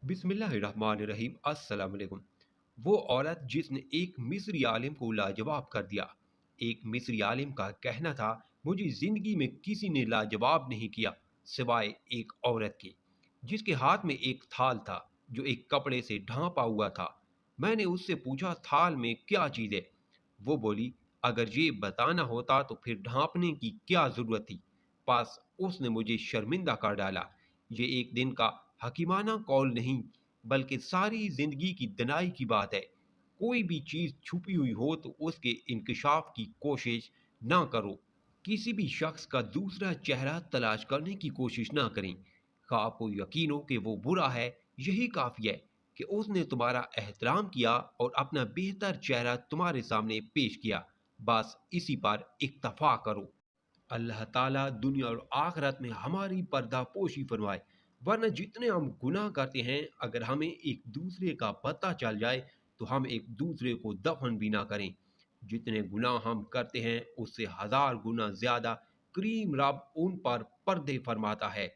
बिस्मिल्लाहिर्रहमानिर्रहीम अस्सलाम वालेकुम। वो औरत जिसने एक मिस्री आलिम को लाजवाब कर दिया। एक मिस्री आलिम का कहना था, मुझे जिंदगी में किसी ने लाजवाब नहीं किया सिवाय एक औरत के, जिसके हाथ में एक थाल था जो एक कपड़े से ढांपा हुआ था। मैंने उससे पूछा, थाल में क्या चीज़ है? वो बोली, अगर ये बताना होता तो फिर ढांपने की क्या जरूरत थी। पास उसने मुझे शर्मिंदा कर डाला। ये एक दिन का हकीमाना कौल नहीं, बल्कि सारी जिंदगी की दनाई की बात है। कोई भी चीज छुपी हुई हो तो उसके इंकशाफ की कोशिश ना करो। किसी भी शख्स का दूसरा चेहरा तलाश करने की कोशिश ना करें। खा आपको यकीन हो कि वो बुरा है, यही काफी है कि उसने तुम्हारा एहतराम किया और अपना बेहतर चेहरा तुम्हारे सामने पेश किया। बस इसी पर इक्तफा करो। अल्लाह ताला दुनिया और आखिरत में हमारी पर्दापोशी फरमाए। वरना जितने हम गुनाह करते हैं, अगर हमें एक दूसरे का पता चल जाए तो हम एक दूसरे को दफन भी ना करें। जितने गुनाह हम करते हैं उससे हजार गुना ज्यादा करीम रब उन पर पर्दे फरमाता है।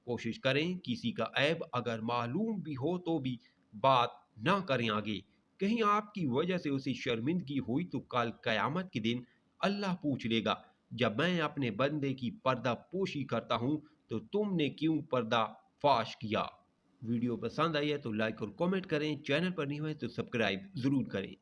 कोशिश करें किसी का ऐब अगर मालूम भी हो तो भी बात ना करें आगे। कहीं आपकी वजह से उसे शर्मिंदगी हुई तो कल कयामत के दिन अल्लाह पूछ लेगा, जब मैं अपने बंदे की पर्दा पोशी करता हूं तो तुमने क्यों पर्दा फाश किया। वीडियो पसंद आई है तो लाइक और कमेंट करें, चैनल पर नहीं हुए तो सब्सक्राइब जरूर करें।